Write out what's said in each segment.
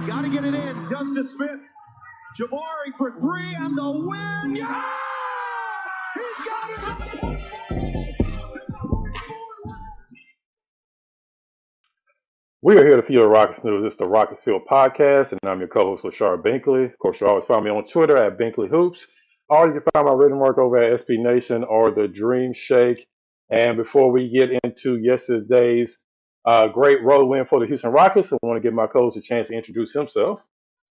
Got to get it in. Justice Smith. Jabari for three and the win. Yeah! He got it. We are here to Field Rockets News. It's the Rockets Field Podcast, and I'm your co-host, Lachard Binkley. Of course, you always find me on Twitter at Binkley Hoops, or you can find my written work over at SB Nation or The Dream Shake. And before we get into yesterday's great road win for the Houston Rockets, I want to give my co-host a chance to introduce himself.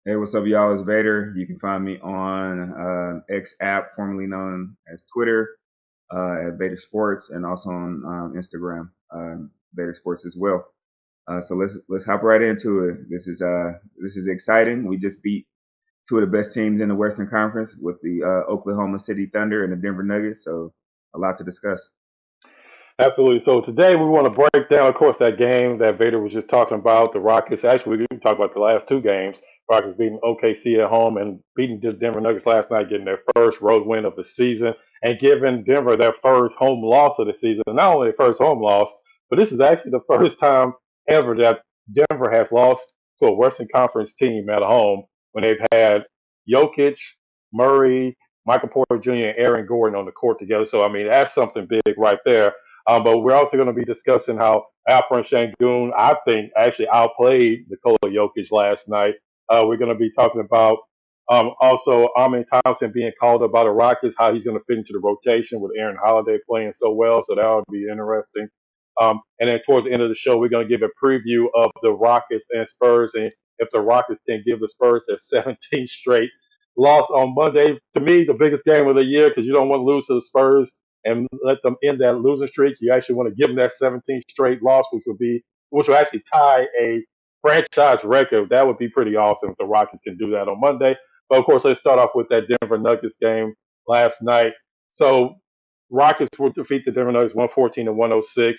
Hey, what's up, y'all? It's Vator. You can find me on X app, formerly known as Twitter, at Vator Sports, and also on Instagram, Vator Sports as well. So let's hop right into it. This is exciting. We just beat two of the best teams in the Western Conference with the Oklahoma City Thunder and the Denver Nuggets. So a lot to discuss. Absolutely. So today we want to break down, of course, that game that Vader was just talking about. The Rockets. Actually, we can talk about the last two games. Rockets beating OKC at home and beating the Denver Nuggets last night, getting their first road win of the season and giving Denver their first home loss of the season. And not only their first home loss, but this is actually the first time ever that Denver has lost to a Western Conference team at home when they've had Jokic, Murray, Michael Porter Jr., and Aaron Gordon on the court together. So, I mean, that's something big right there. But we're also going to be discussing how Sengun, I think, actually outplayed Nikola Jokic last night. We're going to be talking about also Thompson being called up by the Rockets, how he's going to fit into the rotation with Aaron Holiday playing so well. So that'll be interesting. And then towards the end of the show, we're going to give a preview of the Rockets and Spurs, and if the Rockets can give the Spurs their 17th straight loss on Monday. To me, the biggest game of the year, because you don't want to lose to the Spurs and let them end that losing streak. You actually want to give them that 17th straight loss, which will actually tie a franchise record. That would be pretty awesome if the Rockets can do that on Monday. But of course, let's start off with that Denver Nuggets game last night. So Rockets will defeat the Denver Nuggets 114-106.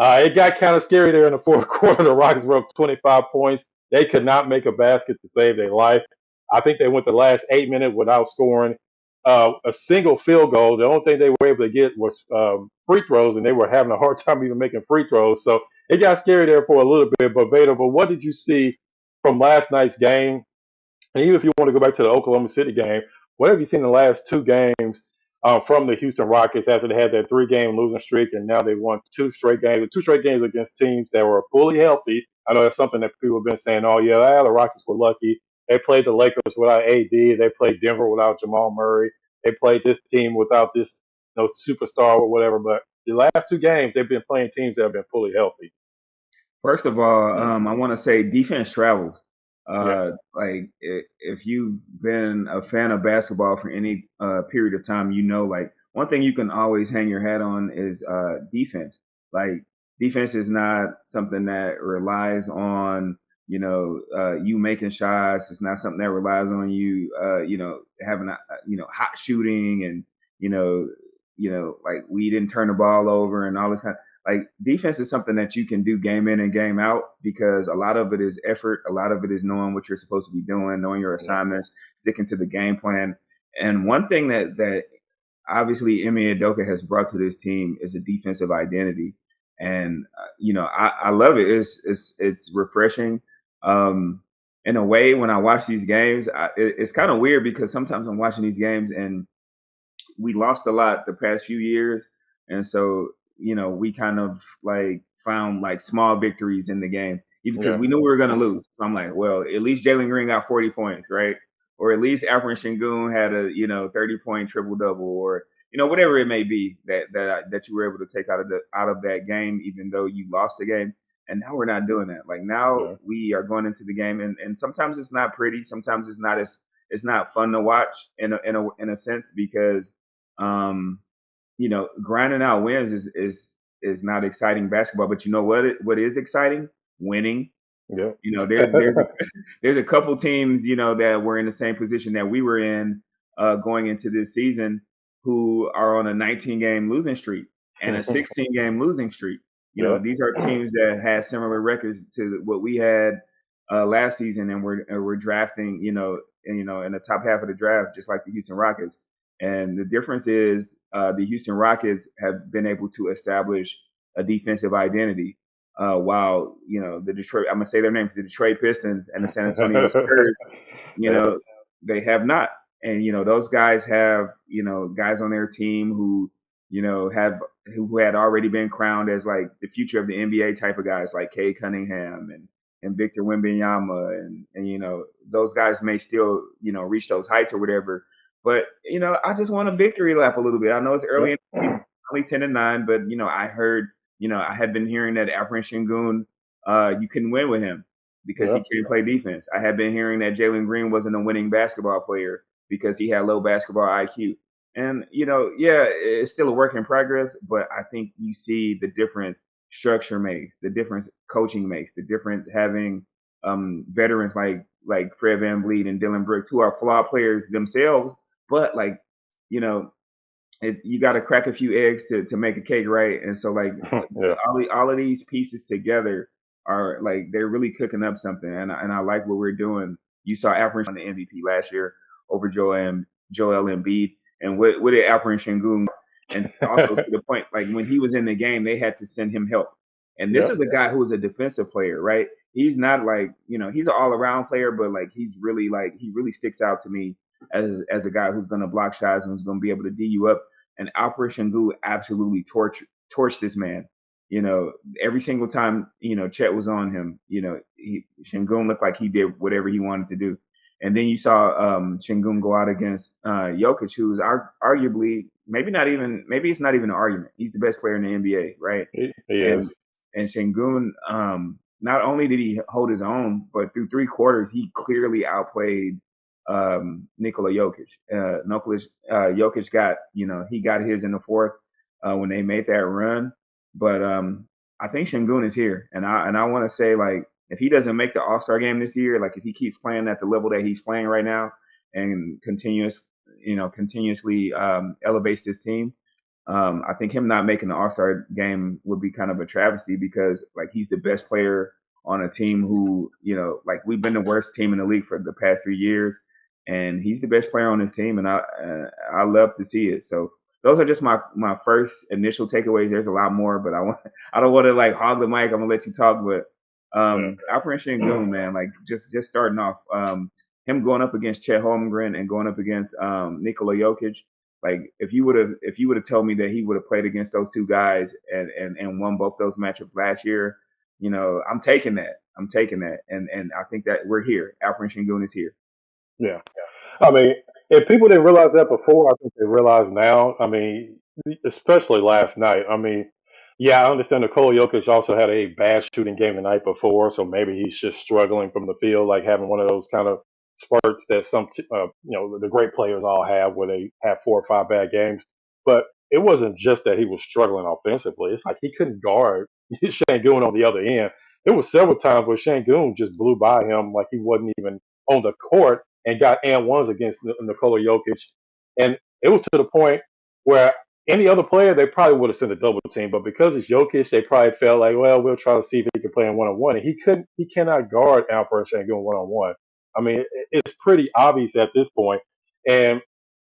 It got kind of scary there in the fourth quarter. The Rockets were up 25 points. They could not make a basket to save their life. I think they went the last 8 minutes without scoring a single field goal. The only thing they were able to get was free throws, and they were having a hard time even making free throws. So it got scary there for a little bit. But Vader, but what did you see from last night's game? And even if you want to go back to the Oklahoma City game, what have you seen in the last two games from the Houston Rockets after they had that 3-game losing streak, and now they won two straight games against teams that were fully healthy? I know that's something that people have been saying, oh, yeah, the Rockets were lucky. They played the Lakers without AD. They played Denver without Jamal Murray. They played this team without this superstar or whatever. But the last two games, they've been playing teams that have been fully healthy. First of all, I want to say defense travels. Yeah. Like if you've been a fan of basketball for any period of time, you know, like one thing you can always hang your hat on is defense. Like defense is not something that relies on, you making shots. It's not something that relies on you, having hot shooting and, like we didn't turn the ball over and all this kind of. Like defense is something that you can do game in and game out because a lot of it is effort. A lot of it is knowing what you're supposed to be doing, knowing your assignments, sticking to the game plan. And one thing that obviously Ime Udoka has brought to this team is a defensive identity. And, I love it. It's refreshing. In a way, when I watch these games, it's kind of weird because sometimes I'm watching these games and we lost a lot the past few years. And so, we kind of like found like small victories in the game, even because we knew we were going to lose. So I'm like, well, at least Jalen Green got 40 points, right? Or at least Alperen Sengun had a 30-point triple double, or whatever it may be that you were able to take out of that game, even though you lost the game. And now we're not doing that. Like now we are going into the game, and sometimes it's not pretty. Sometimes it's not fun to watch in a sense because grinding out wins is not exciting basketball. But you know what is exciting? Winning. Yeah. There's a couple teams, that were in the same position that we were in going into this season who are on a 19-game losing streak and a 16-game losing streak. These are teams that had similar records to what we had last season, and we're drafting, in the top half of the draft, just like the Houston Rockets. And the difference is the Houston Rockets have been able to establish a defensive identity. while the Detroit, I'm gonna say their names, the Detroit Pistons and the San Antonio Spurs, they have not. And those guys have guys on their team who who had already been crowned as like the future of the NBA type of guys, like Kay Cunningham and Victor Wembanyama, and those guys may still reach those heights or whatever. But I just want a victory lap a little bit. I know it's early in the season, only 10-9, but I had been hearing that Alperen Sengun, you couldn't win with him because he can't play defense. I had been hearing that Jalen Green wasn't a winning basketball player because he had low basketball IQ. And it's still a work in progress, but I think you see the difference structure makes, the difference coaching makes, the difference having veterans like Fred VanVleet and Dylan Brooks, who are flawed players themselves, but you got to crack a few eggs to make a cake, right? And so all of these pieces together are they're really cooking up something, and I like what we're doing. You saw Alperen on the MVP last year over Joel Embiid, and what did Alperen Sengun? And also to the point, when he was in the game, they had to send him help. And this is a guy who is a defensive player, right? He's not he's an all around player, but he's really he really sticks out to me as a guy who's going to block shots and who's going to be able to D you up. And Alperen Sengun absolutely torched this man. Every single time Chet was on him, Sengun looked like he did whatever he wanted to do. And then you saw Sengun go out against Jokic, who's arguably maybe it's not even an argument. He's the best player in the NBA, right? He is. And Sengun, not only did he hold his own, but through 3 quarters, he clearly outplayed Nikola Jokic. Jokic got he got his in the fourth when they made that run. But I think Sengun is here, and I want to say if he doesn't make the All-Star game this year, if he keeps playing at the level that he's playing right now and continuously elevates this team, I think him not making the All-Star game would be kind of a travesty because he's the best player on a team who we've been the worst team in the league for the past 3 years, and he's the best player on this team, and I love to see it. So those are just my first initial takeaways. There's a lot more, but I don't want to hog the mic. I'm gonna let you talk, but Alperen Sengun, man, just starting off, him going up against Chet Holmgren and going up against Nikola Jokic. If you would have told me that he would have played against those two guys and won both those matchups last year, I'm taking that. And I think that we're here. Alperen Sengun is here. Yeah. I mean, if people didn't realize that before, I think they realize now. I mean, especially last night. I mean, yeah, I understand Nikola Jokic also had a bad shooting game the night before, so maybe he's just struggling from the field, having one of those kind of spurts that the great players all have where they have 4 or 5 bad games. But it wasn't just that he was struggling offensively. It's he couldn't guard Sengun on the other end. There was several times where Sengun just blew by him like he wasn't even on the court and got and ones against Nikola Jokic. And it was to the point where any other player, they probably would have sent a double team. But because it's Jokic, they probably felt well, we'll try to see if he can play in one-on-one. And he cannot guard Alperen Sengun one-on-one. I mean, it's pretty obvious at this point. And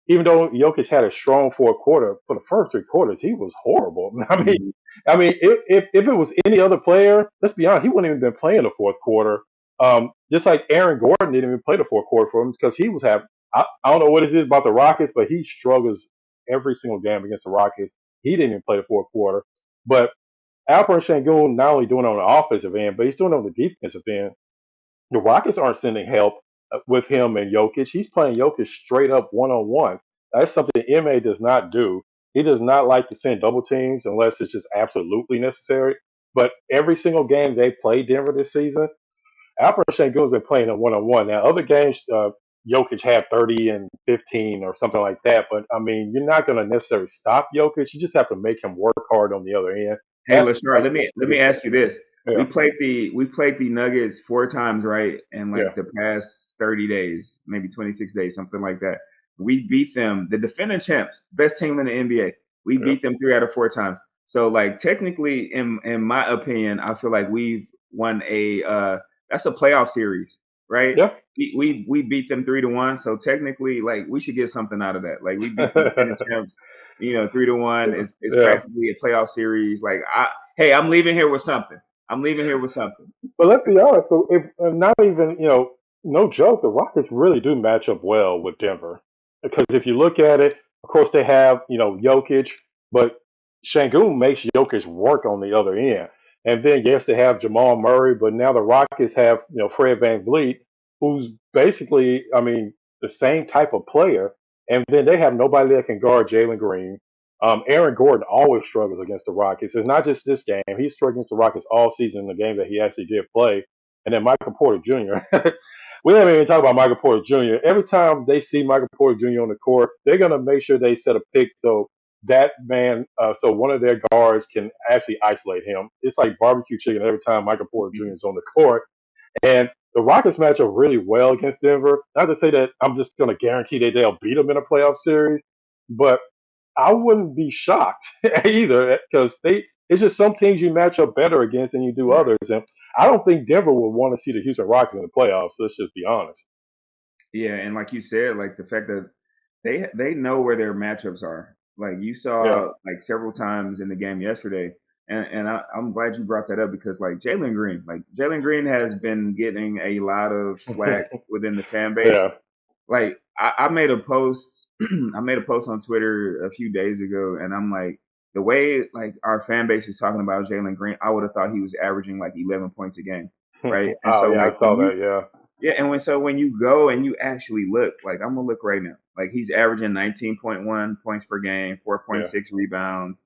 even though Jokic had a strong fourth quarter, for the first 3 quarters, he was horrible. I mean, if it was any other player, let's be honest, he wouldn't even been playing the fourth quarter. Just like Aaron Gordon didn't even play the fourth quarter for him because he was having. I don't know what it is about the Rockets, but he struggles every single game against the Rockets. He didn't even play the fourth quarter. But Alperen Sengun not only doing it on the offensive end, but he's doing it on the defensive end. The Rockets aren't sending help with him and Jokic. He's playing Jokic straight up one-on-one. That's something MA does not do. He does not like to send double teams unless it's just absolutely necessary. But every single game they played Denver this season, Alperen Sengun's been playing a one-on-one. Now, other games, Jokic had 30 and 15 or something like that. But, I mean, you're not going to necessarily stop Jokic. You just have to make him work hard on the other end. Hey, Lachard, let me ask you this. Yeah. We played the Nuggets 4 times, right? In the past 30 days, maybe 26 days, something like that. We beat them, the defending champs, best team in the NBA. We beat them 3 out of 4 times. So technically, in my opinion, I feel like we've won that's a playoff series, right? Yeah. We beat them 3-1. So technically, we should get something out of that. We beat the defending champs, 3-1. It's practically a playoff series. I'm leaving here with something. I'm leaving here with something. But let's be honest. So if not even no joke, the Rockets really do match up well with Denver because if you look at it, of course they have Jokic, but Sengun makes Jokic work on the other end. And then yes, they have Jamal Murray, but now the Rockets have Fred VanVleet, who's basically the same type of player. And then they have nobody that can guard Jalen Green. Aaron Gordon always struggles against the Rockets. It's not just this game. He struggled against the Rockets all season in the game that he actually did play. And then Michael Porter Jr. We haven't even talked about Michael Porter Jr. Every time they see Michael Porter Jr. on the court, they're going to make sure they set a pick so that man, so one of their guards can actually isolate him. It's like barbecue chicken every time Michael Porter Jr. is on the court. And the Rockets match up really well against Denver. Not to say that I'm just going to guarantee that they'll beat them in a playoff series, but I wouldn't be shocked either because it's just some teams you match up better against than you do others. And I don't think Denver would want to see the Houston Rockets in the playoffs. Let's just be honest. Yeah, and like you said, like the fact that they know where their matchups are. Like you Yeah. saw like several times in the game yesterday, and I'm glad you brought that up because like Jalen Green has been getting a lot of flack within the fan base. Yeah. Like I made a post, I made a post on Twitter a few days ago, and I'm like, the way like our fan base is talking about Jalen Green, I would have thought he was averaging like 11 points a game, right? And Oh so yeah, like I when saw you that. Yeah. yeah, and when you go and you actually look, like I'm gonna look right now, like he's averaging 19.1 points per game, Yeah. 4.6 rebounds,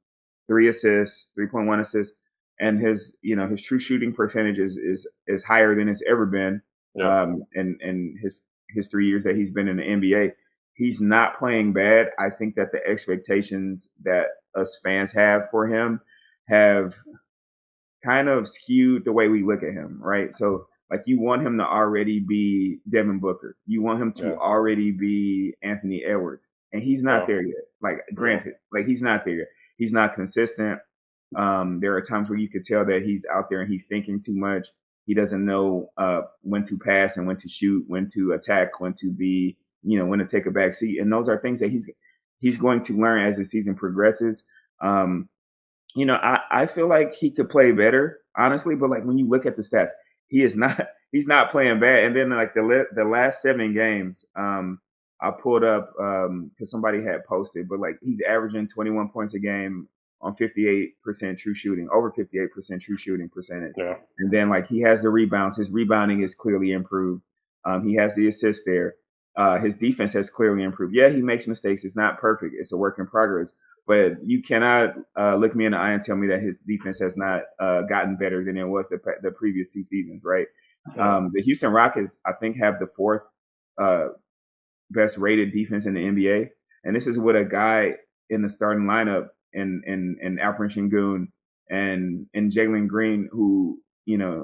3 assists, 3.1 assists, and his true shooting percentage is higher than it's ever been, Yeah. in his 3 years that he's been in the NBA. He's not playing bad. I think that the expectations that us fans have for him have kind of skewed the way we look at him, right? So like you want him to already be Devin Booker. You want him to Yeah. already be Anthony Edwards. And he's not Yeah. there yet. Like Yeah. granted, like he's not there yet. He's not consistent. There are times where you could tell that he's out there and he's thinking too much. He doesn't know when to pass and when to shoot, when to attack, when to be, when to take a back seat. And those are things that he's going to learn as the season progresses. Um, I feel like he could play better, honestly. But like when you look at the stats, he is not he's not playing bad. And then like the last 7 games, I pulled up because somebody had posted, but like he's averaging 21 points a game on 58% true shooting, over 58% true shooting percentage. Yeah. And then like he has the rebounds. His rebounding is clearly improved. He has the assist there. His defense has clearly improved. Yeah, he makes mistakes. It's not perfect. It's a work in progress. But you cannot look me in the eye and tell me that his defense has not gotten better than it was the previous 2 seasons, right? Yeah. The Houston Rockets, I think, have the fourth uh, best rated defense in the NBA, and this is with a guy in the starting lineup in Alperen Sengun and Jalen Green, who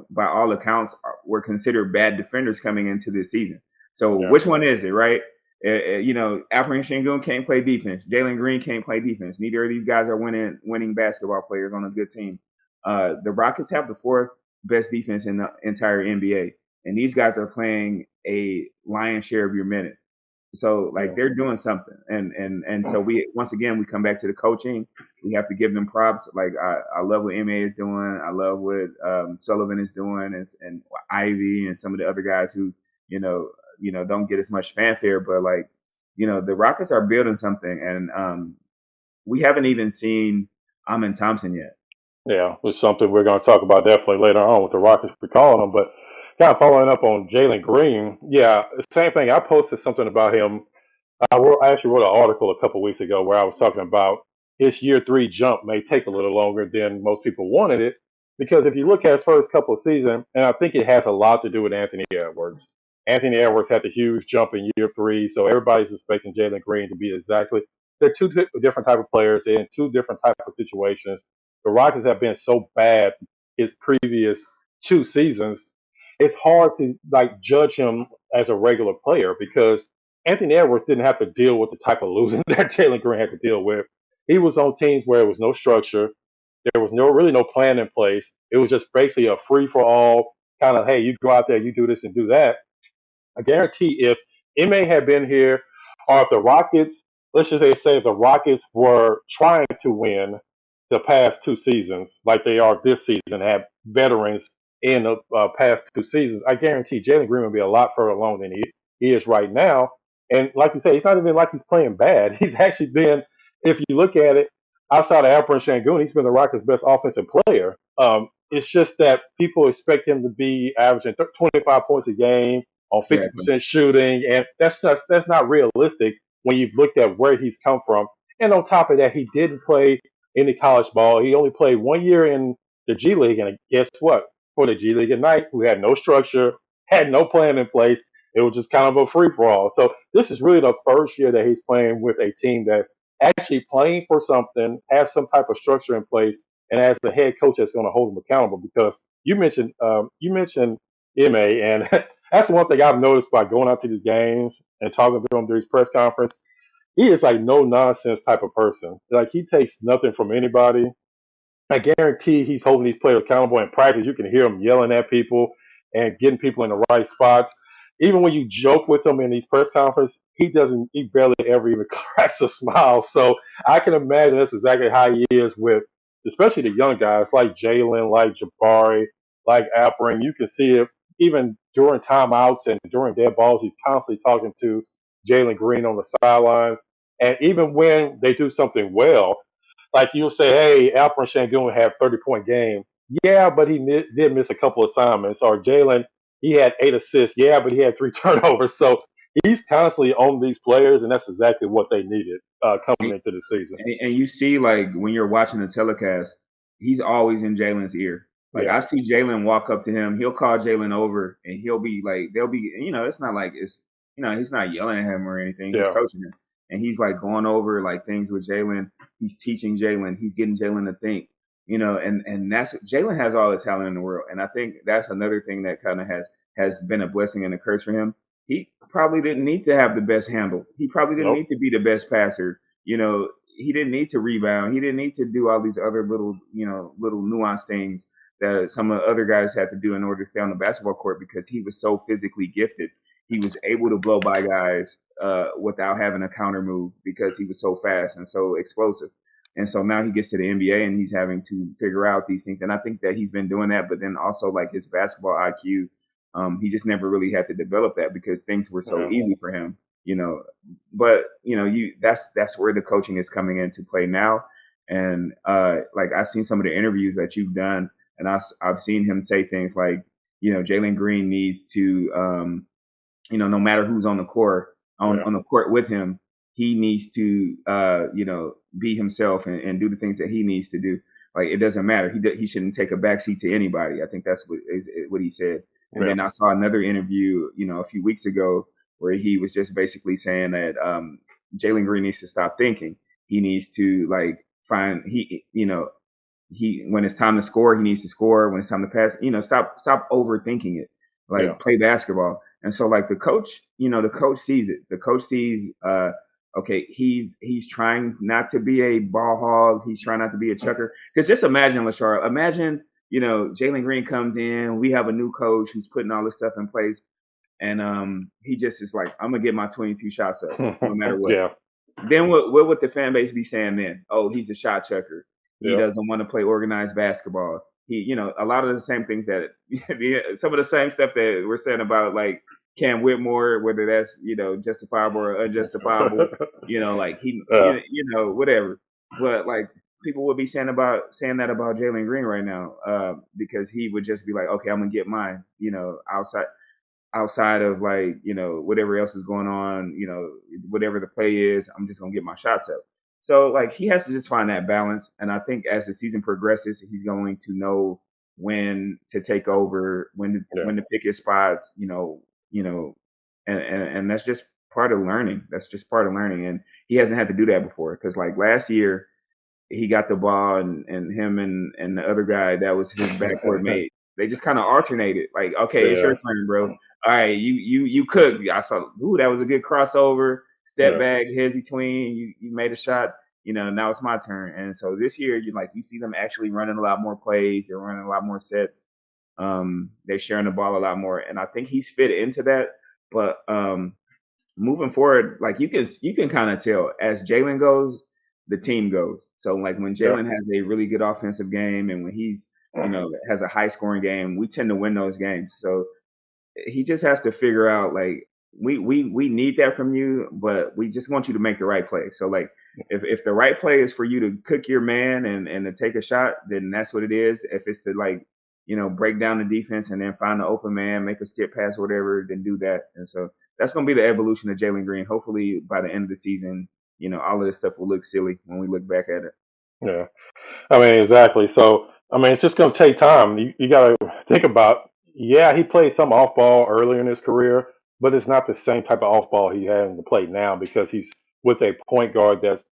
by all accounts were considered bad defenders coming into this season. So Yeah. which one is it, right? Alperen Sengun can't play defense. Jalen Green can't play defense. Neither of these guys are winning basketball players on a good team. The Rockets have the fourth best defense in the entire NBA, and these guys are playing a lion's share of your minutes. So like Yeah. they're doing something, and so we once again we come back to the coaching. We have to give them props. Like I love what Ma is doing. I love what Sullivan is doing, and Ivy and some of the other guys who don't get as much fanfare. But like the Rockets are building something, and we haven't even seen Amin Thompson yet. Yeah, it's something we're going to talk about definitely later on with the Rockets recalling him. But kind of following up on Jalen Green, yeah, same thing. I posted something about him. I actually wrote an article a couple weeks ago where I was talking about his year 3 jump may take a little longer than most people wanted it because if you look at his first couple of seasons, and I think it has a lot to do with Anthony Edwards. Anthony Edwards had the huge jump in year 3, so everybody's expecting Jalen Green to be exactly. They're two different type of players. They're in two different type of situations. The Rockets have been so bad his previous 2 seasons. It's hard to like judge him as a regular player because Anthony Edwards didn't have to deal with the type of losing that Jalen Green had to deal with. He was on teams where there was no structure. There was no plan in place. It was just basically a free for all kind of, hey, you go out there, you do this and do that. I guarantee if MA had been here or if the Rockets, let's just say if the Rockets were trying to win the past two seasons like they are this season, have veterans in the past two seasons, I guarantee Jalen Green will be a lot further along than he is right now. And like you say, it's not even like he's playing bad. He's actually been, if you look at it, outside of Alperen Sengun, he's been the Rockets' best offensive player. It's just that people expect him to be averaging 25 points a game on Exactly. 50% shooting, and that's not realistic when you've looked at where he's come from. And on top of that, he didn't play any college ball. He only played 1 year in the G League, and guess what? For the G League Ignite, who had no structure, had no plan in place, it was just kind of a free for all. So this is really the first year that he's playing with a team that's actually playing for something, has some type of structure in place, and as the head coach that's going to hold him accountable. Because you mentioned Ma, and that's one thing I've noticed by going out to these games and talking to him during his press conference. He is like no nonsense type of person. Like he takes nothing from anybody. I guarantee he's holding these players accountable in practice. You can hear him yelling at people and getting people in the right spots. Even when you joke with him in these press conferences, he barely ever even cracks a smile. So I can imagine that's exactly how he is with, especially the young guys like Jalen, like Jabari, like Alperin. You can see it even during timeouts and during dead balls. He's constantly talking to Jalen Green on the sideline. And even when they do something well, like you'll say, hey, Alperen Sengun had a 30-point game. Yeah, but he did miss a couple assignments. Or Jalen, he had 8 assists. Yeah, but he had 3 turnovers. So he's constantly on these players, and that's exactly what they needed And, coming into the season. and you see, like when you're watching the telecast, he's always in Jalen's ear. Like Yeah, I see Jalen walk up to him, he'll call Jalen over, and he'll be like, they'll be, it's not like he's not yelling at him or anything. He's yeah, coaching him, and he's like going over like things with Jalen. He's teaching Jalen. He's getting Jalen to think. And that's Jalen has all the talent in the world, and I think that's another thing that kind of has been a blessing and a curse for him. He probably didn't need to have the best handle. He probably didn't nope, need to be the best passer. He didn't need to rebound. He didn't need to do all these other little nuanced things that some of the other guys had to do in order to stay on the basketball court because he was so physically gifted. He was able to blow by guys without having a counter move because he was so fast and so explosive. And so now he gets to the NBA and he's having to figure out these things. And I think that he's been doing that, but then also like his basketball IQ, he just never really had to develop that because things were so yeah, easy for him, you know. But that's where the coaching is coming into play now. And like I've seen some of the interviews that you've done, and I've seen him say things like, Jalen Green needs to, no matter who's on the court yeah, on the court with him, he needs to, be himself and do the things that he needs to do. Like it doesn't matter. He shouldn't take a backseat to anybody. I think that's what he said. And yeah, then I saw another interview, a few weeks ago where he was just basically saying that Jalen Green needs to stop thinking. He needs to like find he when it's time to score, he needs to score. When it's time to pass, stop overthinking it. yeah, Like play basketball. And so like the coach sees it. The coach sees okay, he's trying not to be a ball hog. He's trying not to be a chucker. Because just imagine, Lachard, imagine, Jalen Green comes in. We have a new coach who's putting all this stuff in place. And he just is like, I'm going to get my 22 shots up no matter what. yeah, Then what would the fan base be saying then? Oh, he's a shot chucker. He yeah, doesn't want to play organized basketball. A lot of the same things that some of the same stuff that we're saying about like Cam Whitmore, whether that's justifiable or unjustifiable, like whatever. But like people would be saying that about Jalen Green right now, because he would just be like, okay, I'm gonna get mine, outside of like whatever else is going on, whatever the play is, I'm just gonna get my shots up. So like he has to just find that balance, and I think as the season progresses, he's going to know when to take over, yeah, when to pick his spots, and that's just part of learning. That's just part of learning, and he hasn't had to do that before because like last year he got the ball and him and the other guy that was his backcourt mate. They just kind of alternated. Like, okay, it's yeah, your turn, bro. All right, you cook. I saw, ooh, that was a good crossover. Step yeah, back, heads between. You made a shot. Now it's my turn. And so this year, you see them actually running a lot more plays. They're running a lot more sets. They're sharing the ball a lot more, and I think he's fit into that. But moving forward, like you can kind of tell as Jalen goes, the team goes. So like when Jalen has a really good offensive game and when he's has a high scoring game, we tend to win those games. So he just has to figure out like we need that from you, but we just want you to make the right play. So like if the right play is for you to cook your man and to take a shot, then that's what it is. If it's to like break down the defense and then find the open man, make a skip pass, whatever, then do that. And so that's going to be the evolution of Jalen Green. Hopefully by the end of the season, all of this stuff will look silly when we look back at it. Yeah. I mean, exactly. So, I mean, it's just going to take time. You got to think about, yeah, he played some off ball earlier in his career, but it's not the same type of off ball he has to play now because he's with a point guard that's,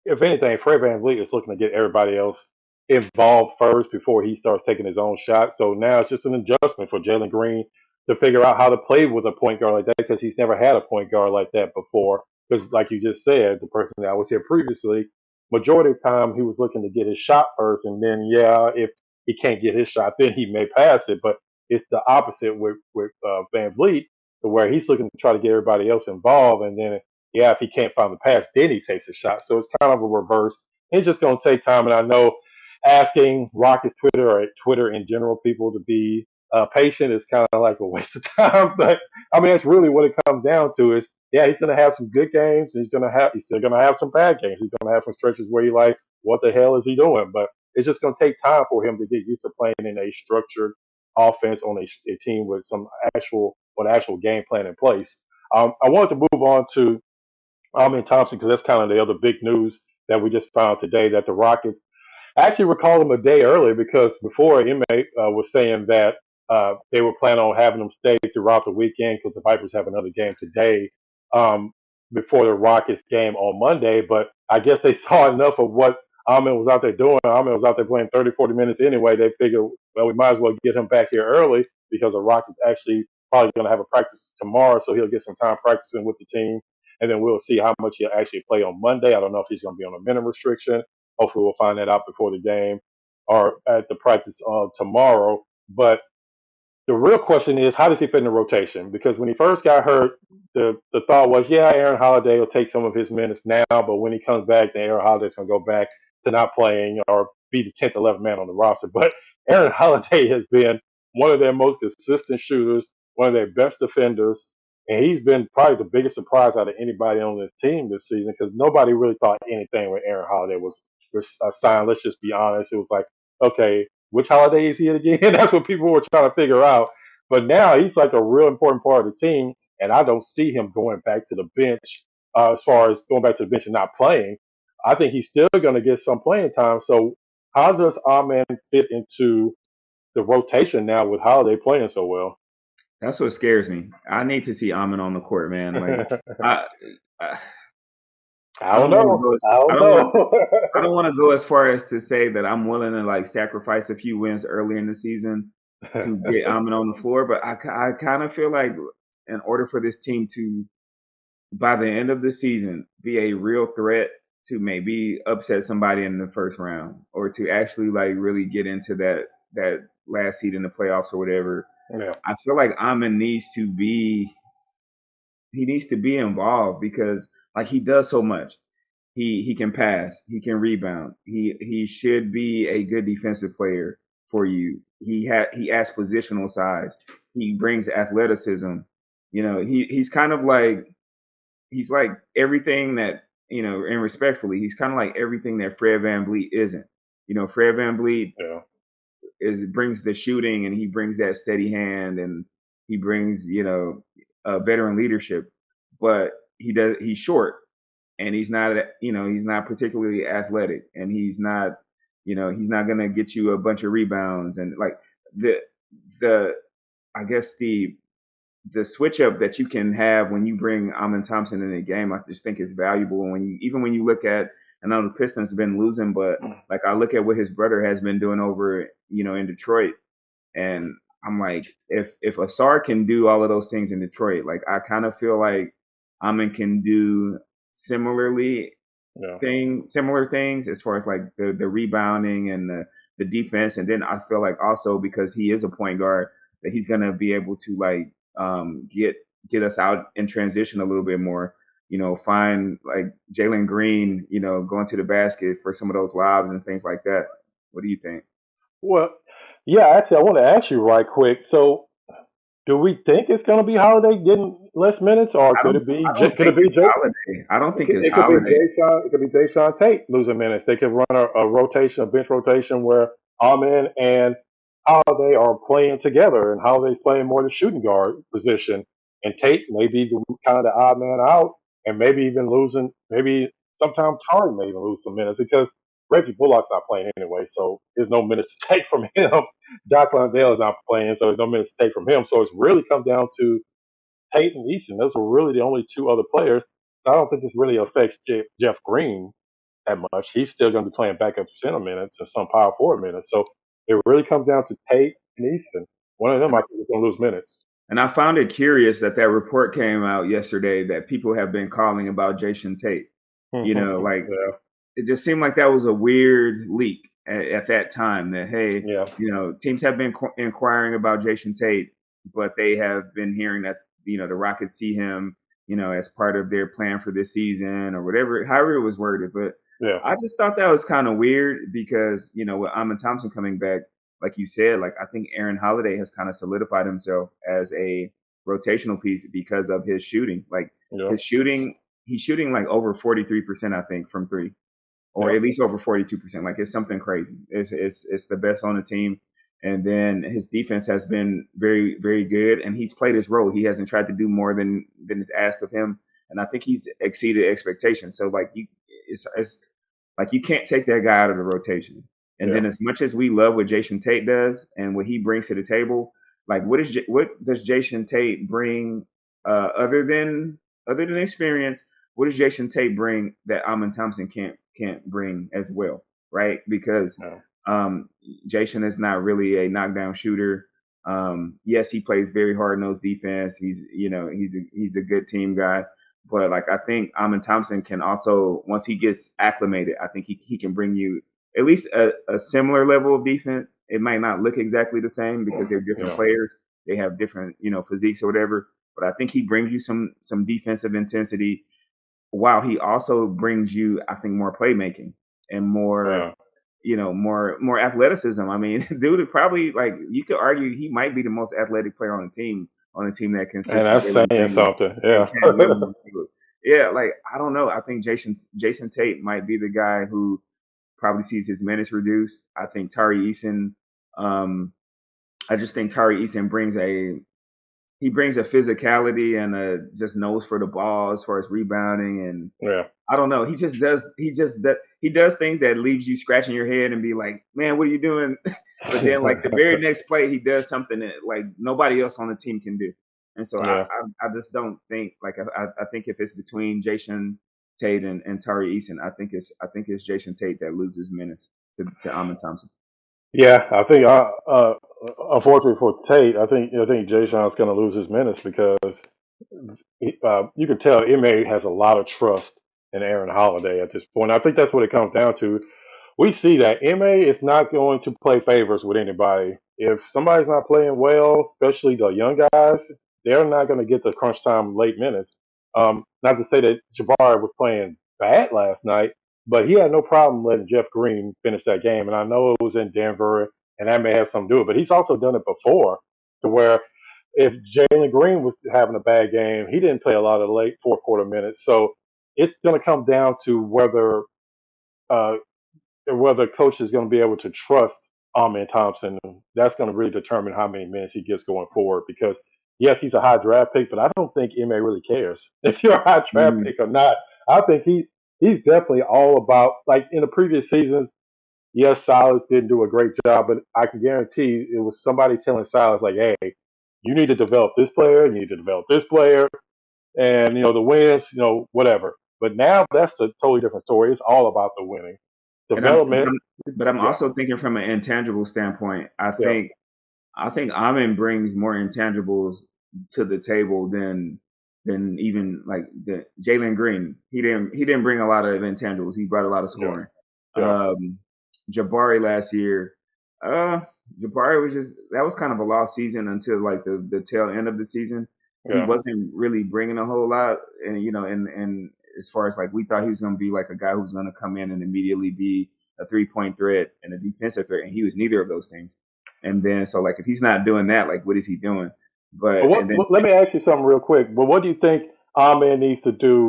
if anything, Fred VanVleet is looking to get everybody else involved first before he starts taking his own shot. So now it's just an adjustment for Jalen Green to figure out how to play with a point guard like that because he's never had a point guard like that before. Because, like you just said, the person that was here previously, majority of the time he was looking to get his shot first, and then if he can't get his shot, then he may pass it. But it's the opposite with Van Vliet, to where he's looking to try to get everybody else involved, and then if he can't find the pass, then he takes a shot. So it's kind of a reverse. It's just going to take time, and I know asking Rockets Twitter or Twitter in general people to be patient is kind of like a waste of time. But I mean, that's really what it comes down to. Is he's going to have some good games. He's still going to have some bad games. He's going to have some stretches where you're like, what the hell is he doing? But it's just going to take time for him to get used to playing in a structured offense on a team with some actual game plan in place. I wanted to move on to Thompson because that's kind of the other big news that we just found today that the Rockets I actually recalled him a day earlier because before inmate was saying that they were planning on having him stay throughout the weekend because the Vipers have another game today um, before the Rockets game on Monday. But I guess they saw enough of what Ahmed was out there doing. Ahmed was out there playing 30, 40 minutes anyway. They figured, well, we might as well get him back here early because the Rockets actually probably going to have a practice tomorrow, so he'll get some time practicing with the team. And then we'll see how much he'll actually play on Monday. I don't know if he's going to be on a minimum restriction. Hopefully, we'll find that out before the game or at the practice tomorrow. But the real question is, how does he fit in the rotation? Because when he first got hurt, the thought was, Aaron Holiday will take some of his minutes now, but when he comes back, then Aaron Holiday's going to go back to not playing or be the 10th, 11th man on the roster. But Aaron Holiday has been one of their most consistent shooters, one of their best defenders, and he's been probably the biggest surprise out of anybody on this team this season because nobody really thought anything when Aaron Holiday was signed. Let's just be honest. It was like, okay, which Holiday is he again? That's what people were trying to figure out. But now he's like a real important part of the team, and I don't see him going back to the bench as far as going back to the bench and not playing. I think he's still going to get some playing time. So how does Ahmed fit into the rotation now with Holiday playing so well? That's what scares me. I need to see Ahmed on the court, man. Like I don't know. I don't want to go as far as to say that I'm willing to like sacrifice a few wins early in the season to get Ahmed on the floor, but I kind of feel like in order for this team to, by the end of the season, be a real threat to maybe upset somebody in the first round or to actually like really get into that last seed in the playoffs or whatever. Yeah. I feel like Ahmed needs to be involved because like he does so much. He can pass, he can rebound. He should be a good defensive player for you. He has positional size. He brings athleticism. He's kind of like he's like everything that and respectfully, he's kind of like everything that Fred VanVleet isn't. Fred VanVleet brings the shooting and he brings that steady hand and he brings veteran leadership, but he's short and he's not particularly athletic and he's not going to get you a bunch of rebounds and like the I guess the switch up that you can have when you bring Ahmed Thompson in the game, I just think is valuable. When you look at, I know the Pistons have been losing, but like I look at what his brother has been doing over, in Detroit, and I'm like, if Asar can do all of those things in Detroit, like I kind of feel like Ahmed can do similar things as far as like the rebounding and the defense, and then I feel like also because he is a point guard that he's gonna be able to like get us out in transition a little bit more. find like Jalen Green, going to the basket for some of those lobs and things like that. What do you think? Well, yeah, actually, I want to ask you right quick. So, do we think it's going to be Holiday getting less minutes, or I could don't it be I don't could it think be it's Jay? Holiday. I don't think it's It could be Holiday. Jay Sean. It could be Jay Sean Tate losing minutes. They could run a rotation, a bench rotation, where Amen and Holiday are playing together, and Holiday's playing more the shooting guard position, and Tate may be the kind of the odd man out, and maybe even losing. Maybe sometimes Tari may even lose some minutes because Reggie Bullock's not playing anyway, so there's no minutes to take from him. Jock Landale is not playing, so there's no minutes to take from him. So it's really come down to Tate and Easton. Those were really the only two other players. I don't think this really affects Jeff Green that much. He's still going to be playing backup center minutes and some power forward minutes. So it really comes down to Tate and Easton. One of them, I think, is going to lose minutes. And I found it curious that report came out yesterday that people have been calling about Jason Tate. Like Yeah, it just seemed like that was a weird leak at that time that, hey, yeah, teams have been inquiring about Jason Tate, but they have been hearing that, the Rockets see him, as part of their plan for this season or whatever, however it was worded. But yeah, I just thought that was kind of weird because, with Amon Thompson coming back, like you said, like I think Aaron Holiday has kind of solidified himself as a rotational piece because of his shooting. Like yeah, he's shooting like over 43%, I think, from three, or yeah, at least over 42%. Like it's something crazy. It's the best on the team. And then his defense has been very, very good, and he's played his role. He hasn't tried to do more than is asked of him, and I think he's exceeded expectations. So like it's like you can't take that guy out of the rotation. And yeah. then as much as we love what Jason Tate does and what he brings to the table, like what does Jason Tate bring other than experience? What does Jason Tate bring that Amon Thompson can't bring as well, right? Because Yeah. Jason is not really a knockdown shooter. Yes, he plays very hard nosed defense. He's a good team guy. But like I think Amon Thompson can also, once he gets acclimated, I think he can bring you at least a similar level of defense. It might not look exactly the same because they're different Yeah. players. They have different, physiques or whatever. But I think he brings you some defensive intensity, while he also brings you, I think, more playmaking and more, Yeah. more athleticism. I mean, dude, is probably, like, you could argue he might be the most athletic player on the team that And consistently that's saying something. Yeah. and can dribble into it. Yeah, like I don't know. I think Jason Tate might be the guy who probably sees his minutes reduced. I think Tari Eason. I just think Tari Eason brings a physicality and a just nose for the ball as far as rebounding, and Yeah. I don't know. He does things that leaves you scratching your head and be like, man, what are you doing? But then like the very next play, he does something that like nobody else on the team can do. And so Yeah. I just don't think, like, I think if it's between Jason Tate and Tari Eason, I think it's Jason Tate that loses minutes to Amon Thompson. Yeah, I think unfortunately for Tate, I think Jay Sean's going to lose his minutes because you can tell Ime has a lot of trust in Aaron Holiday at this point. I think that's what it comes down to. We see that Ime is not going to play favors with anybody. If somebody's not playing well, especially the young guys, they're not going to get the crunch time late minutes. Not to say that Jabari was playing bad last night, but he had no problem letting Jeff Green finish that game. And I know it was in Denver, and that may have something to do with it, but he's also done it before to where if Jalen Green was having a bad game, he didn't play a lot of late fourth quarter minutes. So it's going to come down to uh, whether coach is going to be able to trust Amen Thompson. That's going to really determine how many minutes he gets going forward. Because yes, he's a high draft pick, but I don't think Ime really cares if you're a high draft Mm. pick or not. I think he's definitely all about, like in the previous seasons. Yes, Silas didn't do a great job, but I can guarantee it was somebody telling Silas like, "Hey, you need to develop this player. You need to develop this player." And the wins, whatever. But now that's a totally different story. It's all about the winning, And I'm, but development. I'm, but I'm Yeah, also thinking from an intangible standpoint. yeah, I think Amin brings more intangibles to the table than even like the Jalen Green. He didn't bring a lot of intangibles. He brought a lot of yeah, scoring. yeah, Um, Jabari last year, uh, Jabari was just, that was kind of a lost season until like the tail end of the season. he Yeah. wasn't really bringing a whole lot, and and as far as like we thought he was going to be like a guy who's going to come in and immediately be a 3-point threat and a defensive threat, and he was neither of those things. And then so like if he's not doing that, like what is he doing? But But and then let me ask you something real quick. But what do you think Ahmed needs to do?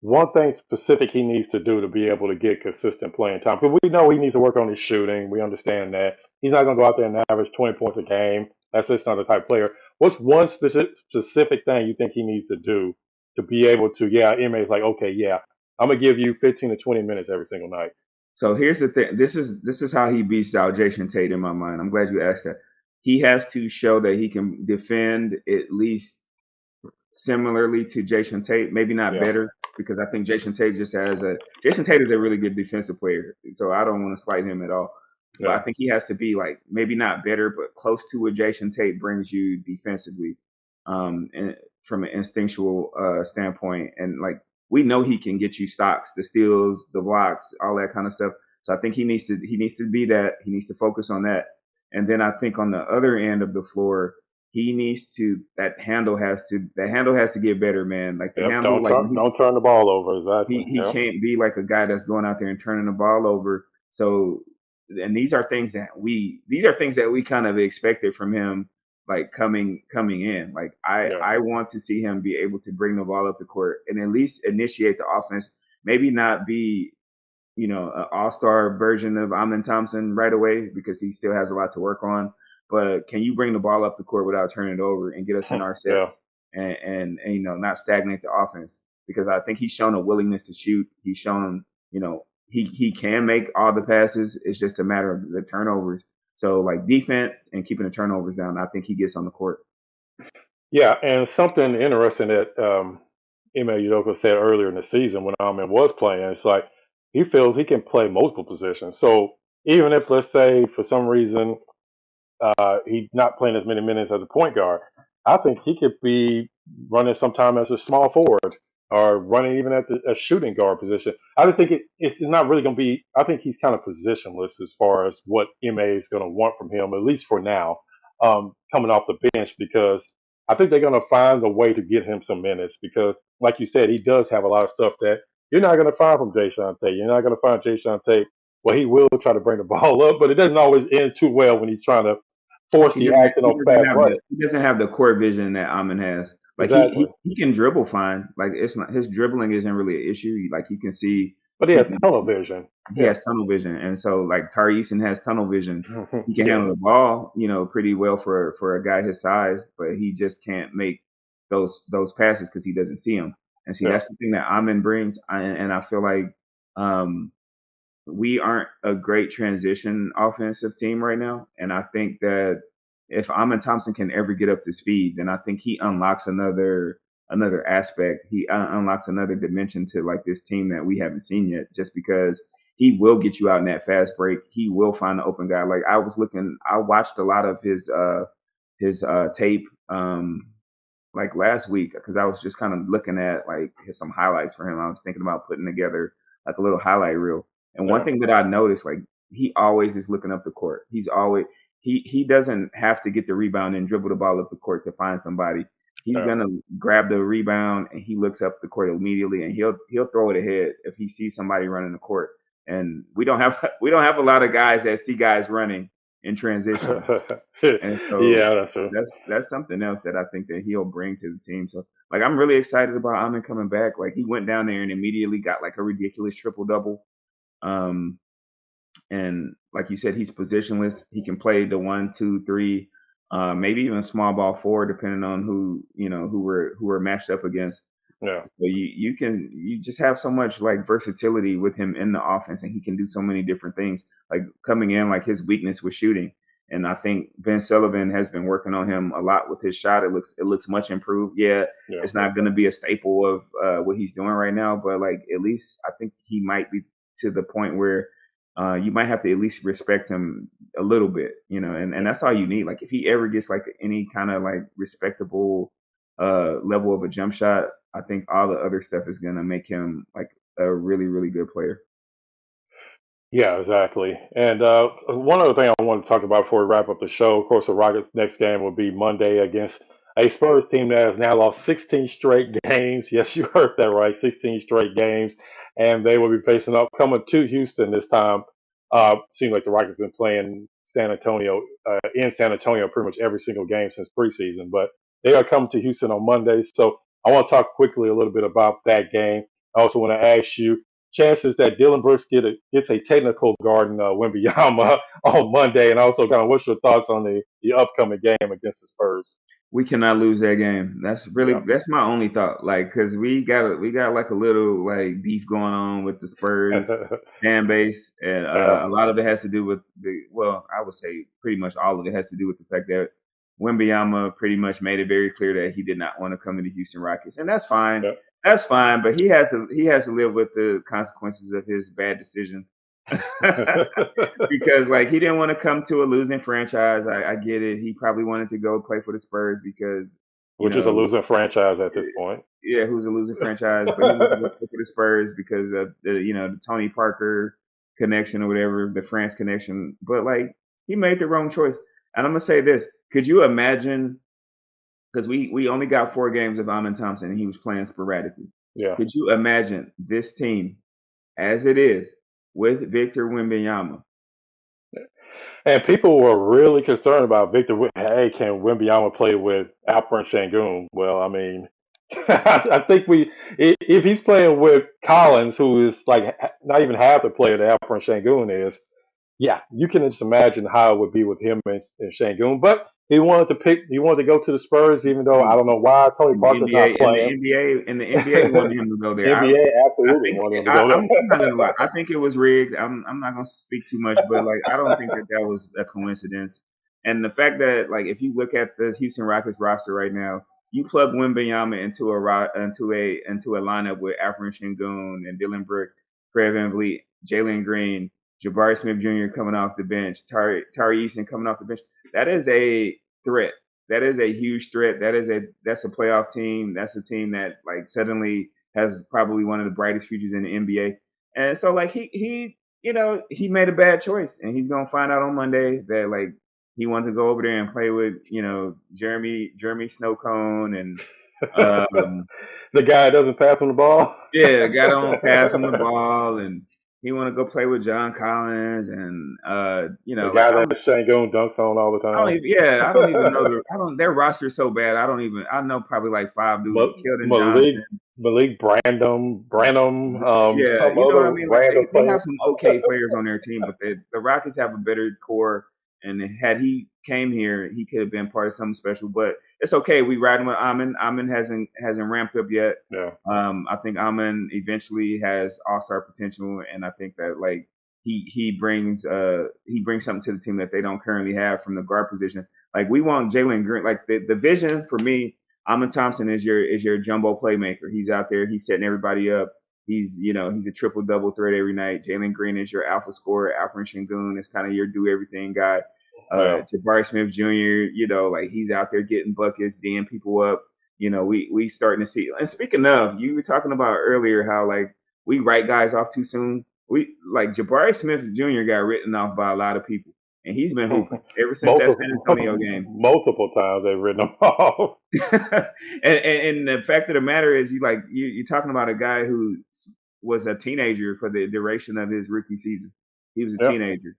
One thing specific he needs to do to be able to get consistent playing time. Because we know he needs to work on his shooting. We understand that. He's not going to go out there and average 20 points a game. That's just not the type of player. What's one specific thing you think he needs to do to be able to, yeah, Ime like, okay, yeah, I'm going to give you 15 to 20 minutes every single night. so here's the thing. This is how he beats out Jason Tate in my mind. I'm glad you asked that. He has to show that he can defend at least similarly to Jason Tate, maybe not Yeah, better, because I think Jason Tate Jason Tate is a really good defensive player, so I don't want to slight him at all. But I yeah, think he has to be like maybe not better, but close to what Jason Tate brings you defensively, and from an instinctual standpoint. And like we know he can get you stocks, the steals, the blocks, all that kind of stuff. So I think he needs to be that. He needs to focus on that. And then I think on the other end of the floor, he needs to that handle has to get better, man. Like the yep. handle, like when Don't turn the ball over. he Exactly. he Yep. can't be like a guy that's going out there and turning the ball over. So, and these are things that we kind of expected from him, like coming in. Like I Yeah. I want to see him be able to bring the ball up the court and at least initiate the offense. Maybe not be an all-star version of Amin Thompson right away because he still has a lot to work on. But can you bring the ball up the court without turning it over and get us in our Yeah. sets and not stagnate the offense? Because I think he's shown a willingness to shoot. He's shown he can make all the passes. It's just a matter of the turnovers. So like defense and keeping the turnovers down, I think he gets on the court. Yeah. And something interesting that Ime Udoka said earlier in the season when Ahmed was playing, it's like he feels he can play multiple positions. So even if, let's say, for some reason he's not playing as many minutes as a point guard. I think he could be running sometime as a small forward or running even at the a shooting guard position. I just think it's not really going to be. I think he's kind of positionless as far as what MA is going to want from him, at least for now, coming off the bench because I think they're going to find a way to get him some minutes because, like you said, he does have a lot of stuff that you're not going to find from Jay Tate. You're not going to find Jay Tate. Well, he will try to bring the ball up, but it doesn't always end too well when he's trying to force He the doesn't. action He on doesn't fast have break. the court vision that Amon has. Like he, Exactly. he he can dribble fine. Like it's not his dribbling isn't really an issue. Like you can see But he he has can tunnel vision. he Yeah. has tunnel vision, and so like Tari Eason has tunnel vision. He can handle Yes. the ball, pretty well for a guy his size, but he just can't make those passes because he doesn't see them. And see, Yeah. that's the thing that Amon brings, and I feel like um, we aren't a great transition offensive team right now. And I think that if Amon Thompson can ever get up to speed, then I think he unlocks another aspect. He unlocks another dimension to like this team that we haven't seen yet. Just because he will get you out in that fast break, he will find an open guy. Like I watched a lot of his tape like last week because I was just kind of looking at like some highlights for him. I was thinking about putting together like a little highlight reel. And one Yeah. thing that I noticed, like he always is looking up the court. He doesn't have to get the rebound and dribble the ball up the court to find somebody. He's Yeah. gonna grab the rebound and he looks up the court immediately and he'll throw it ahead if he sees somebody running the court. And we don't have a lot of guys that see guys running in transition. And so Yeah, that's true. that's something else that I think that he'll bring to the team. So like I'm really excited about Amin coming back. Like he went down there and immediately got like a ridiculous triple double. Um, and like you said, he's positionless. He can play the 1, 2, 3, maybe even small ball four, depending on who we're matched up against. Yeah. So you just have so much like versatility with him in the offense, and he can do so many different things. Like coming in, like his weakness was shooting, and I think Ben Sullivan has been working on him a lot with his shot. It looks much improved. Yeah, Yeah. it's not going to be a staple of what he's doing right now, but like at least I think he might be to the point where you might have to at least respect him a little bit, and that's all you need. Like if he ever gets like any kind of like respectable level of a jump shot, I think all the other stuff is gonna make him like a really, really good player. Yeah, exactly. And one other thing I want to talk about before we wrap up the show, of course, the Rockets' next game will be Monday against a Spurs team that has now lost 16 straight games. Yes, you heard that right, 16 straight games, and they will be facing up coming to Houston this time. Seems like the Rockets been playing San Antonio in San Antonio pretty much every single game since preseason, but they are coming to Houston on Monday. So I want to talk quickly a little bit about that game. I also want to ask you chances that Dylan Brooks gets a technical guard in Wembyama on Monday, and also kind of what's your thoughts on the upcoming game against the Spurs? We cannot lose that game. Yeah. That's my only thought. Like, cause we got like a little like beef going on with the Spurs fan base, and Yeah. a lot of it has to do with I would say pretty much all of it has to do with the fact that Wembyama pretty much made it very clear that he did not want to come to the Houston Rockets, and that's fine. Yeah. That's fine, but he has to live with the consequences of his bad decisions. Because like he didn't want to come to a losing franchise. I get it. He probably wanted to go play for the Spurs because you Which is a know, losing franchise at this point. yeah, who's a losing franchise, but he wanted to go play for the Spurs because of the Tony Parker connection or whatever, the France connection. But like he made the wrong choice. And I'm gonna say this: could you imagine? Because we only got 4 games of Amin Thompson, and he was playing sporadically. Yeah. Could you imagine this team as it is with Victor Wembanyama? And people were really concerned about Victor. Hey, can Wembyama play with Alperen Sengun? Well, I mean, I think if he's playing with Collins, who is like not even half the player that Alperen Sengun is, yeah, you can just imagine how it would be with him and Sengun. But he wanted to go to the Spurs, even though I don't know why Tony And the Parker's not NBA and the playing. NBA and the NBA wanted him to go there. NBA I absolutely think wanted him to go there. I'm not gonna lie. I think it was rigged. I'm not gonna speak too much, but like I don't think that was a coincidence. And the fact that like if you look at the Houston Rockets roster right now, you plug Wembanyama into a lineup with Alperen Sengun and Dylan Brooks, Fred VanVleet, Jalen Green, Jabari Smith Jr. coming off the bench, Tari Eason coming off the bench. That is a threat. That is a huge threat. That's a playoff team. That's a team that like suddenly has probably one of the brightest futures in the NBA. And so like he made a bad choice, and he's gonna find out on Monday that like he wanted to go over there and play with Jeremy Snowcone and The guy doesn't pass him the ball. yeah, the guy don't pass him the ball, and he want to go play with John Collins, and The like guy that Sengun dunks on all the time. I don't even know their roster is so bad. I know probably like 5 dudes, Keldon Malik Johnson. Branham, Yeah, some you know what I other mean? Like random they have players. some okay players on their team, but the Rockets have a better core. And had he came here, he could have been part of something special. But it's okay. We riding with Amin. Amin hasn't ramped up yet. Yeah. I think Amin eventually has all-star potential, and I think that like he brings something to the team that they don't currently have from the guard position. Like we want Jalen Green. Like the vision for me, Amin Thompson is your jumbo playmaker. He's out there. He's setting everybody up. He's a triple double threat every night. Jalen Green is your alpha scorer. Alperen Sengun is kind of your do everything guy. Jabari Smith Jr. Like he's out there getting buckets, D'ing people up. We starting to see. And speaking of, you were talking about earlier how like we write guys off too soon. We like Jabari Smith Jr. got written off by a lot of people, and he's been hooping ever since that San Antonio game. Multiple times they've written him off. and the fact of the matter is, you're talking about a guy who was a teenager for the duration of his rookie season. He was a Yep. teenager.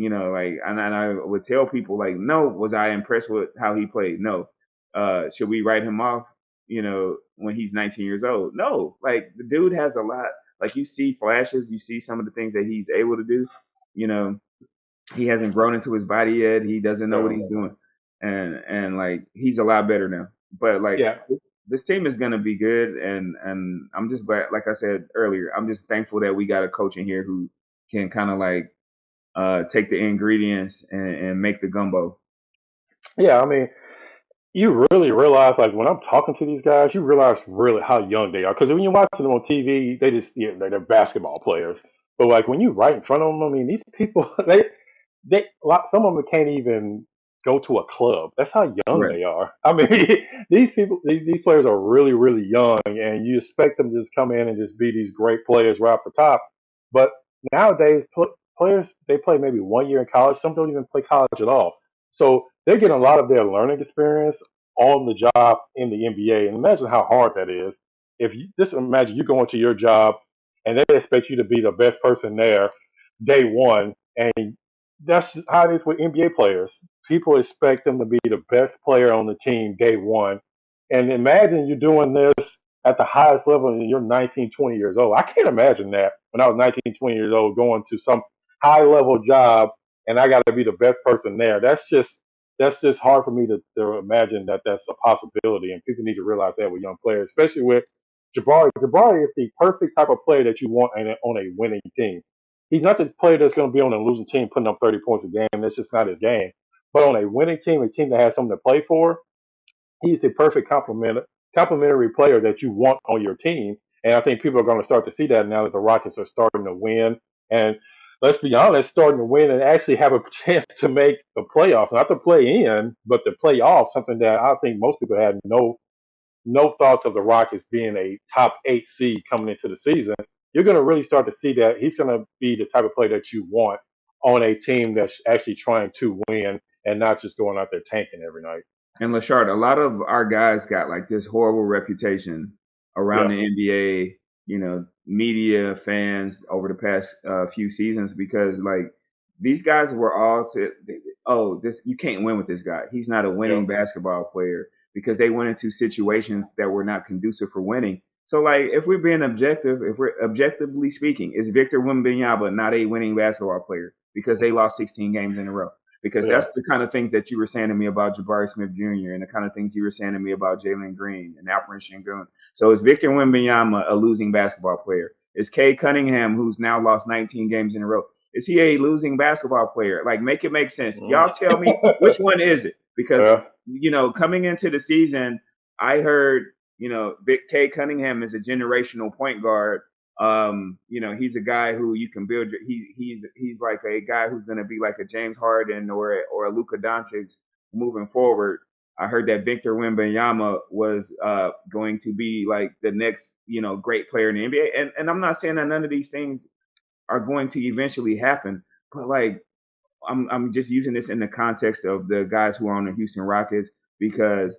And I would tell people like, no, was I impressed with how he played? No. Should we write him off? When he's 19 years old? No. Like the dude has a lot. Like you see flashes, you see some of the things that he's able to do. He hasn't grown into his body yet. He doesn't know what he's doing, and like he's a lot better now. But like this team is gonna be good, and I'm just glad. Like I said earlier, I'm just thankful that we got a coach in here who can kind of like take the ingredients and make the gumbo. Yeah, I mean, you really realize, like, when I'm talking to these guys, you realize really how young they are. Because when you're watching them on TV, they're basketball players. But like when you right in front of them, I mean, these people, some of them can't even go to a club. That's how young Right. they are. I mean, these players are really, really young, and you expect them to just come in and just be these great players right off the top. But nowadays, players, they play maybe 1 year in college. Some don't even play college at all. So they're getting a lot of their learning experience on the job in the NBA. And imagine how hard that is. If you just imagine you go into your job and they expect you to be the best person there day one, and that's how it is with NBA players. People expect them to be the best player on the team day one. And imagine you're doing this at the highest level and you're 19, 20 years old. I can't imagine that when I was 19, 20 years old going to some high level job and I got to be the best person there. That's just hard for me to imagine that that's a possibility. And people need to realize that with young players, especially with Jabari. Jabari is the perfect type of player that you want on a winning team. He's not the player that's going to be on a losing team putting up 30 points a game. That's just not his game. But on a winning team, a team that has something to play for, he's the perfect complementary player that you want on your team. And I think people are going to start to see that now that the Rockets are starting to win. And let's be honest, starting to win and actually have a chance to make the playoffs, not to play in, but to play off, something that I think most people had no thoughts of the Rockets being a top 8 seed coming into the season. You're going to really start to see that he's going to be the type of player that you want on a team that's actually trying to win and not just going out there tanking every night. And Lachard, a lot of our guys got like this horrible reputation around Yeah. the NBA, media, fans over the past few seasons because like these guys were all said, oh, this you can't win with this guy. He's not a winning basketball player because they went into situations that were not conducive for winning. So like if we're being objective, if we're objectively speaking, is Victor Wembanyama not a winning basketball player because they lost 16 games in a row? Because that's the kind of things that you were saying to me about Jabari Smith Jr. and the kind of things you were saying to me about Jalen Green and Alperen Sengun. So is Victor Wembanyama a losing basketball player? Is Cade Cunningham, who's now lost 19 games in a row, is he a losing basketball player? Like, make it make sense. Y'all tell me which one is it? Because, coming into the season, I heard, Cade Cunningham is a generational point guard. He's a guy who you can build. He's like a guy who's going to be like a James Harden or a Luka Doncic moving forward. I heard that Victor Wembanyama was going to be like the next, great player in the NBA. And I'm not saying that none of these things are going to eventually happen, but like I'm just using this in the context of the guys who are on the Houston Rockets because,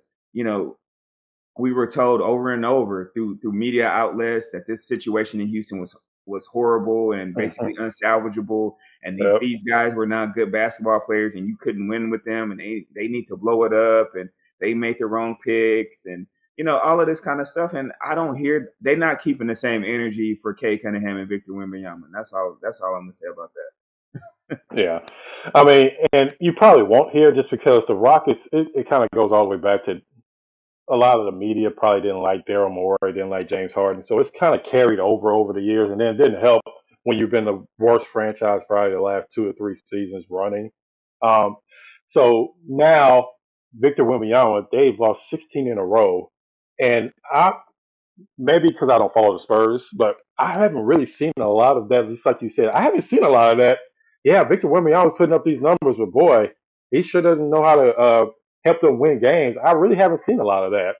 we were told over and over through media outlets that this situation in Houston was horrible and basically unsalvageable, and these guys were not good basketball players, and you couldn't win with them, and they need to blow it up, and they made the wrong picks, and all of this kind of stuff. And I don't hear they're not keeping the same energy for Cade Cunningham and Victor Wembanyama. That's all I'm gonna say about that. Yeah. I mean, and you probably won't hear just because the Rockets, it kind of goes all the way back to a lot of the media probably didn't like Daryl Morey, didn't like James Harden. So it's kind of carried over the years. And then it didn't help when you've been the worst franchise probably the last 2 or 3 seasons running. Um, so now Victor Wembanyama, they've lost 16 in a row. And maybe because I don't follow the Spurs, but I haven't really seen a lot of that. Just like you said, I haven't seen a lot of that. Yeah, Victor Wembanyama was putting up these numbers, but boy, he sure doesn't know how to help them win games. I really haven't seen a lot of that.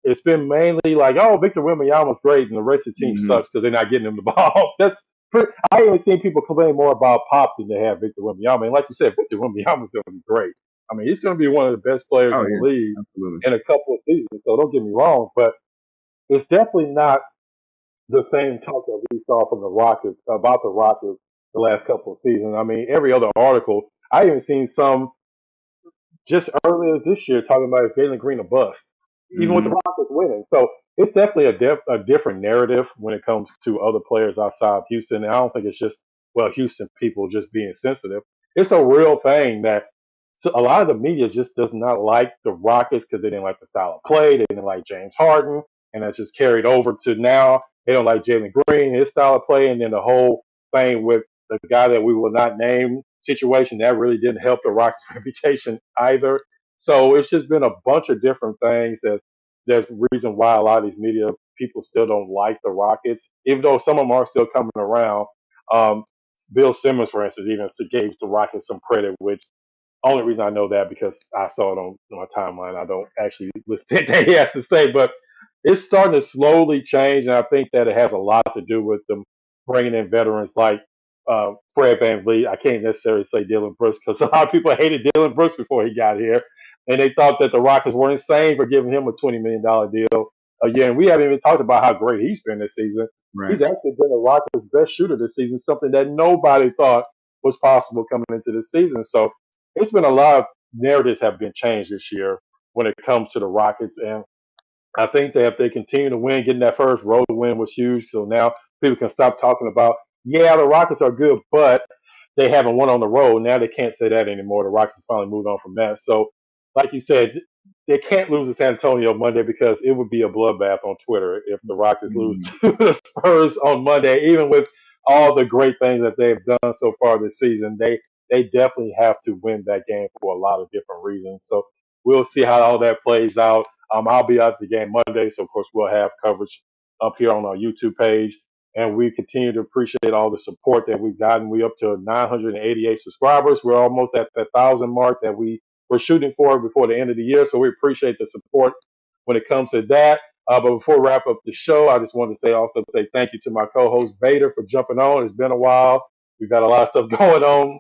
It's been mainly like, oh, Victor Wembanyama's great, and the rest of the team sucks because they're not getting him the ball. I even think people complain more about Pop than they have Victor Wembanyama. And like you said, Victor Wembanyama's going to be great. I mean, he's going to be one of the best players in the league in a couple of seasons. So don't get me wrong, but it's definitely not the same talk that we saw from the Rockets about the Rockets the last couple of seasons. I mean, every other article, I even seen some just earlier this year talking about if Jalen Green a bust, even with the Rockets winning. So it's definitely a different narrative when it comes to other players outside of Houston. And I don't think it's just, Houston people just being sensitive. It's a real thing that a lot of the media just does not like the Rockets because they didn't like the style of play. They didn't like James Harden. And that's just carried over to now. They don't like Jalen Green, his style of play. And then the whole thing with the guy that we will not name situation, that really didn't help the Rockets' reputation either. So it's just been a bunch of different things that there's reason why a lot of these media people still don't like the Rockets, even though some of them are still coming around. Um, Bill Simmons, for instance, even gave the Rockets some credit, which only reason I know that because I saw it on my timeline. I don't actually listen to what he has to say, but it's starting to slowly change, and I think that it has a lot to do with them bringing in veterans like Fred VanVleet. I can't necessarily say Dylan Brooks because a lot of people hated Dylan Brooks before he got here, and they thought that the Rockets were insane for giving him a $20 million deal a year. And we haven't even talked about how great he's been this season. Right. He's actually been the Rockets' best shooter this season, something that nobody thought was possible coming into this season. So it's been a lot of narratives have been changed this year when it comes to the Rockets. And I think that if they continue to win, getting that first road win was huge. So now people can stop talking about, yeah, the Rockets are good, but they haven't won on the road. Now they can't say that anymore. The Rockets finally moved on from that. So, like you said, they can't lose to San Antonio Monday because it would be a bloodbath on Twitter if the Rockets lose Mm. to the Spurs on Monday, even with all the great things that they've done so far this season. They definitely have to win that game for a lot of different reasons. So we'll see how all that plays out. I'll be out at the game Monday, so of course we'll have coverage up here on our YouTube page. And we continue to appreciate all the support that we've gotten. We up to 988 subscribers. We're almost at the 1,000 mark that we were shooting for before the end of the year. So we appreciate the support when it comes to that. But before we wrap up the show, I just wanted to say thank you to my co-host Vader for jumping on. It's been a while. We've got a lot of stuff going on,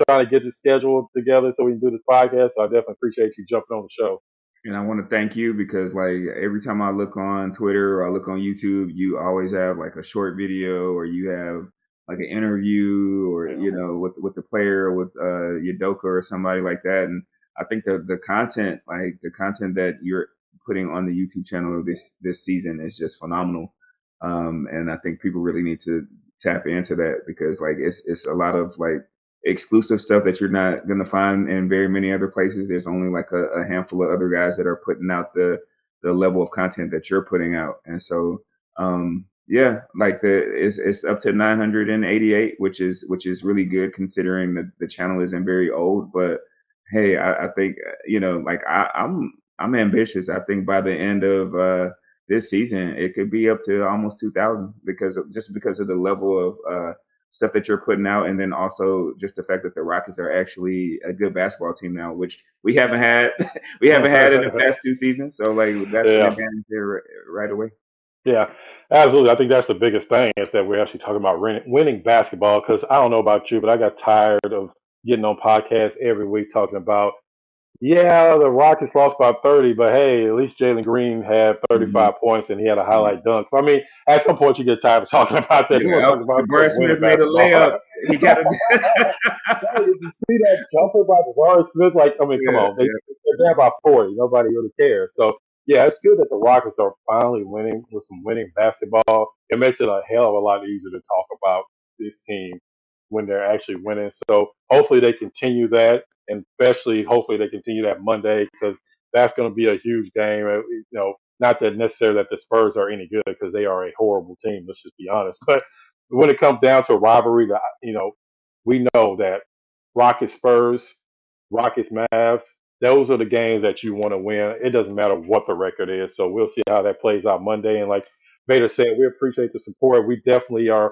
trying to get the schedule together so we can do this podcast. So I definitely appreciate you jumping on the show. And I want to thank you because like every time I look on Twitter or I look on YouTube, you always have like a short video or you have like an interview or with the player with Udoka or somebody like that. And I think the content that you're putting on the YouTube channel this season is just phenomenal. And I think people really need to tap into that because like it's a lot of like exclusive stuff that you're not going to find in very many other places. There's only like a handful of other guys that are putting out the level of content that you're putting out. And so, yeah, like it's up to 988, which is really good considering that the channel isn't very old. But hey, I think, like I'm ambitious. I think by the end of, this season, it could be up to almost 2,000 because of the level of, stuff that you're putting out, and then also just the fact that the Rockets are actually a good basketball team now, which we haven't had in the past 2 seasons. So like that's an advantage there right away. Yeah, absolutely. I think that's the biggest thing is that we're actually talking about winning basketball because I don't know about you, but I got tired of getting on podcasts every week talking about, yeah, the Rockets lost by 30, but hey, at least Jalen Green had 35 points and he had a highlight dunk. I mean, at some point you get tired of talking about that. You want to talk about Jabari Smith made a layup. He got it. Did you see that jumper by Jabari Smith? Like, I mean, come on. They're down by 40. Nobody really cares. So, yeah, it's good that the Rockets are finally winning with some winning basketball. It makes it a hell of a lot easier to talk about this team when they're actually winning. So hopefully they continue that, and especially hopefully they continue that Monday because that's going to be a huge game. Not that necessarily that the Spurs are any good because they are a horrible team. Let's just be honest. But when it comes down to a rivalry, we know that Rockets Spurs, Rockets Mavs, those are the games that you want to win. It doesn't matter what the record is. So we'll see how that plays out Monday. And like Vader said, we appreciate the support. We definitely are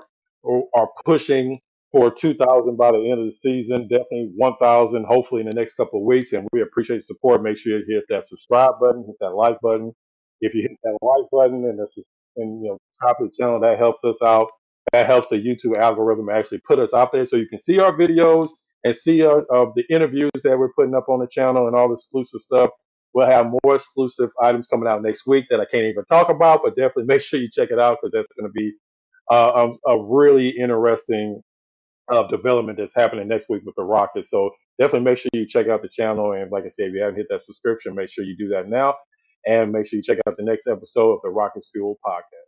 pushing for 2,000 by the end of the season. Definitely 1,000, hopefully in the next couple of weeks. And we appreciate the support. Make sure you hit that subscribe button, hit that like button. If you hit that like button and subscribe to the channel, that helps us out. That helps the YouTube algorithm actually put us out there so you can see our videos and see the interviews that we're putting up on the channel and all the exclusive stuff. We'll have more exclusive items coming out next week that I can't even talk about, but definitely make sure you check it out because that's going to be a really interesting development that's happening next week with the Rockets. So definitely make sure you check out the channel. And like I said, if you haven't hit that subscription, make sure you do that now. And make sure you check out the next episode of the Rockets Fuel podcast.